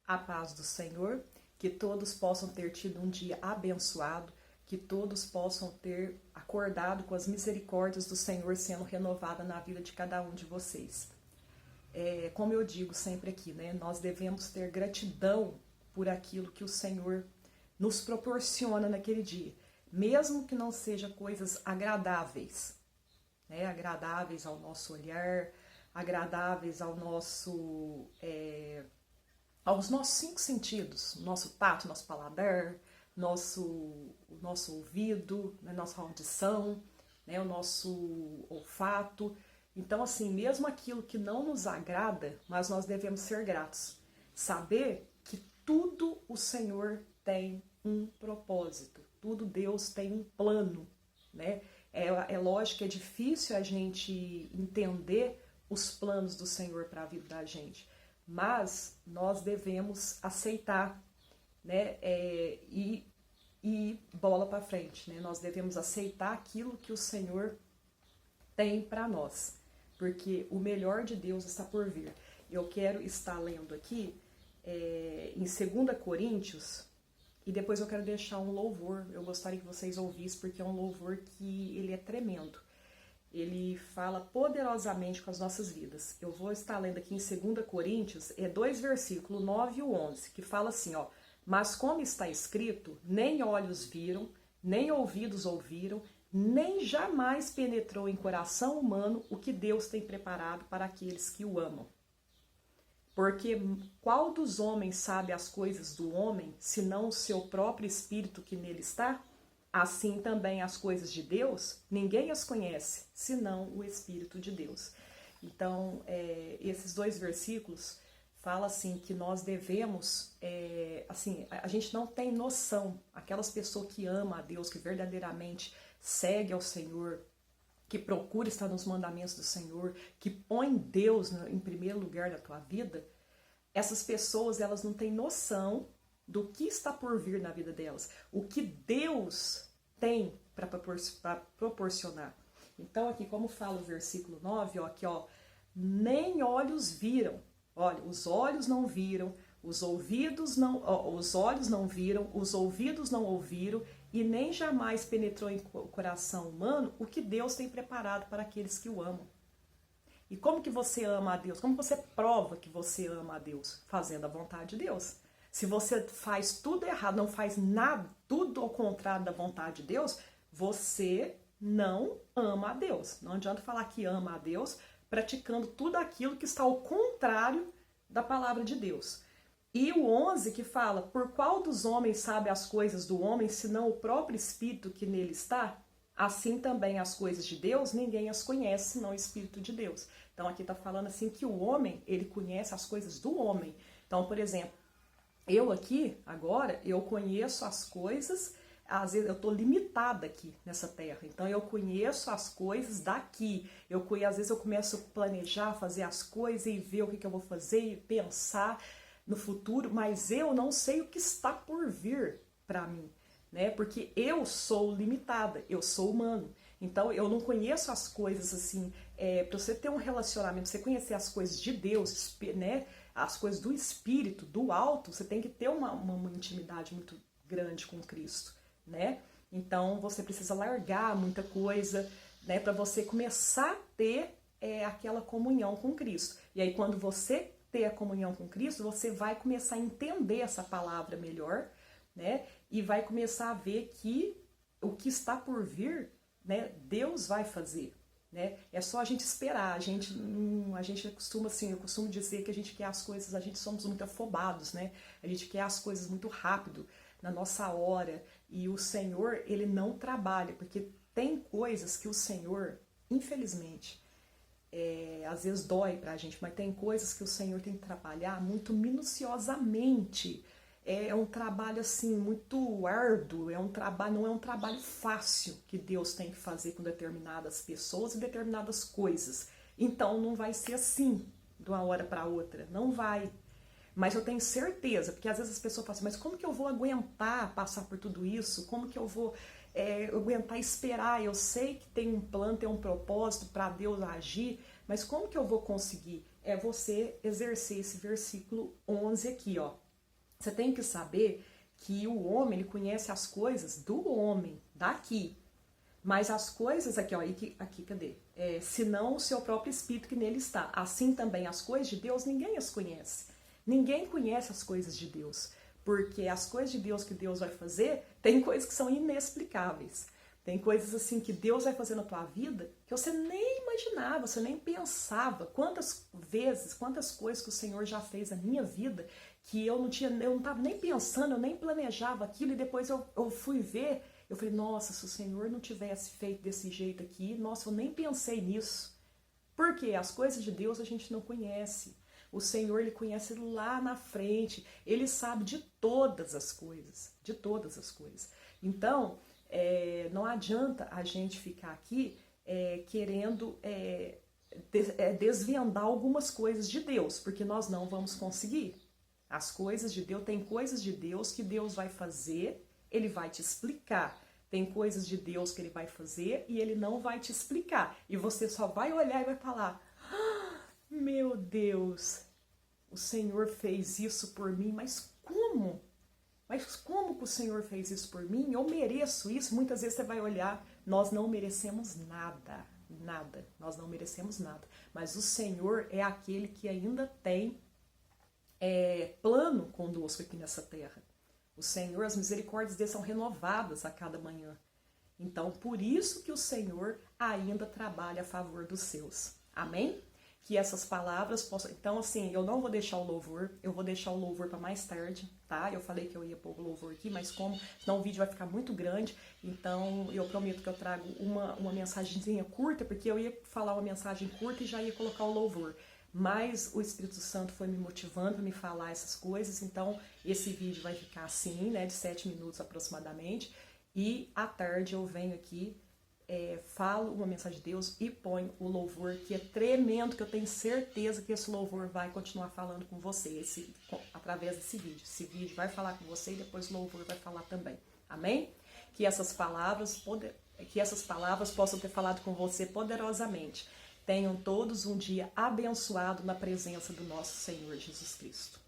a paz do Senhor, que todos possam ter tido um dia abençoado, que todos possam ter acordado com as misericórdias do Senhor sendo renovada na vida de cada um de vocês. Como eu digo sempre aqui, né, nós devemos ter gratidão por aquilo que o Senhor nos proporciona naquele dia, mesmo que não seja coisas agradáveis, né, agradáveis ao nosso olhar, agradáveis ao nosso, aos nossos 5 sentidos, nosso tato, nosso paladar, o nosso ouvido, né, nossa audição, né, o nosso olfato. Então, assim, mesmo aquilo que não nos agrada, mas nós devemos ser gratos. Saber que tudo o Senhor tem um propósito, tudo Deus tem um plano, né? É lógico que é difícil a gente entender os planos do Senhor para a vida da gente, mas nós devemos aceitar, né? E bola para frente, né? Nós devemos aceitar aquilo que o Senhor tem para nós, porque o melhor de Deus está por vir. Eu quero estar lendo aqui em 2 Coríntios, e depois eu quero deixar um louvor, eu gostaria que vocês ouvissem, porque é um louvor que ele é tremendo. Ele fala poderosamente com as nossas vidas. Eu vou estar lendo aqui em 2 Coríntios, 2 versículos, 9 e 11, que fala assim, ó: mas como está escrito, nem olhos viram, nem ouvidos ouviram, nem jamais penetrou em coração humano o que Deus tem preparado para aqueles que o amam. Porque qual dos homens sabe as coisas do homem, senão o seu próprio espírito que nele está? Assim também as coisas de Deus, ninguém as conhece, senão o Espírito de Deus. Então, esses 2 versículos falam assim, que nós devemos, assim, a gente não tem noção, aquelas pessoas que amam a Deus, que verdadeiramente segue ao Senhor, que procura estar nos mandamentos do Senhor, que põe Deus em primeiro lugar na tua vida, essas pessoas, elas não têm noção do que está por vir na vida delas, o que Deus tem para proporcionar. Então aqui, como fala o versículo 9, ó, aqui, ó, nem olhos viram, olha, os olhos não viram, os olhos não viram, os ouvidos não ouviram, e nem jamais penetrou em coração humano o que Deus tem preparado para aqueles que o amam. E como que você ama a Deus? Como você prova que você ama a Deus? Fazendo a vontade de Deus. Se você faz tudo errado, não faz nada, tudo ao contrário da vontade de Deus, você não ama a Deus. Não adianta falar que ama a Deus praticando tudo aquilo que está ao contrário da palavra de Deus. E o 11 que fala, por qual dos homens sabe as coisas do homem, senão o próprio Espírito que nele está? Assim também as coisas de Deus, ninguém as conhece, senão o Espírito de Deus. Então aqui está falando assim que o homem, ele conhece as coisas do homem. Então, por exemplo, eu aqui, agora, eu conheço as coisas, às vezes eu estou limitada aqui nessa terra, então eu conheço as coisas daqui, às vezes eu começo a planejar, fazer as coisas e ver o que eu vou fazer e pensar no futuro, mas eu não sei o que está por vir para mim, né? Porque eu sou limitada, eu sou humano, então eu não conheço as coisas assim, para você ter um relacionamento, você conhecer as coisas de Deus, né? As coisas do Espírito, do alto, você tem que ter uma intimidade muito grande com Cristo, né? Então você precisa largar muita coisa, né, para você começar a ter aquela comunhão com Cristo. E aí quando você ter a comunhão com Cristo, você vai começar a entender essa palavra melhor, né? E vai começar a ver que o que está por vir, né, Deus vai fazer, né? É só a gente esperar. A gente costuma assim, eu costumo dizer que a gente quer as coisas, a gente somos muito afobados, né? A gente quer as coisas muito rápido, na nossa hora, e o Senhor, ele não trabalha, porque tem coisas que o Senhor, infelizmente, às vezes dói pra gente, mas tem coisas que o Senhor tem que trabalhar muito minuciosamente. É um trabalho assim muito árduo, não é um trabalho fácil que Deus tem que fazer com determinadas pessoas e determinadas coisas. Então não vai ser assim, de uma hora para outra, não vai. Mas eu tenho certeza, porque às vezes as pessoas falam assim, mas como que eu vou aguentar passar por tudo isso? Como que eu vou aguentar esperar? Eu sei que tem um plano, tem um propósito para Deus agir, mas como que eu vou conseguir? É você exercer esse versículo 11 aqui, ó. Você tem que saber que o homem, ele conhece as coisas do homem, daqui. Mas as coisas aqui, ó, aqui cadê? Senão o seu próprio espírito que nele está. Assim também as coisas de Deus, ninguém as conhece. Ninguém conhece as coisas de Deus. Porque as coisas de Deus que Deus vai fazer, tem coisas que são inexplicáveis. Tem coisas assim que Deus vai fazer na tua vida que você nem imaginava, você nem pensava. Quantas vezes, quantas coisas que o Senhor já fez na minha vida que eu não estava nem pensando, eu nem planejava aquilo, e depois eu fui ver, eu falei, nossa, se o Senhor não tivesse feito desse jeito aqui, nossa, eu nem pensei nisso. Porque as coisas de Deus a gente não conhece. O Senhor, ele conhece lá na frente, ele sabe de todas as coisas, de todas as coisas. Então, não adianta a gente ficar aqui querendo desvendar algumas coisas de Deus, porque nós não vamos conseguir. As coisas de Deus, tem coisas de Deus que Deus vai fazer, ele vai te explicar. Tem coisas de Deus que ele vai fazer e ele não vai te explicar. E você só vai olhar e vai falar, meu Deus, o Senhor fez isso por mim, mas como? Mas como que o Senhor fez isso por mim? Eu mereço isso? Muitas vezes você vai olhar, nós não merecemos nada, nada, nós não merecemos nada. Mas o Senhor é aquele que ainda tem plano conosco aqui nessa terra. O Senhor, as misericórdias dele são renovadas a cada manhã. Então, por isso que o Senhor ainda trabalha a favor dos seus. Amém? Que essas palavras possam... Então, assim, eu não vou deixar o louvor, eu vou deixar o louvor para mais tarde, tá? Eu falei que eu ia pôr o louvor aqui, mas senão o vídeo vai ficar muito grande, então eu prometo que eu trago uma mensagenzinha curta, porque eu ia falar uma mensagem curta e já ia colocar o louvor. Mas o Espírito Santo foi me motivando a me falar essas coisas, então esse vídeo vai ficar assim, né, de 7 minutos aproximadamente, e à tarde eu venho aqui, falo uma mensagem de Deus e ponho o louvor, que é tremendo, que eu tenho certeza que esse louvor vai continuar falando com você, através desse vídeo. Esse vídeo vai falar com você e depois o louvor vai falar também. Amém? Que essas palavras possam ter falado com você poderosamente. Tenham todos um dia abençoado na presença do nosso Senhor Jesus Cristo.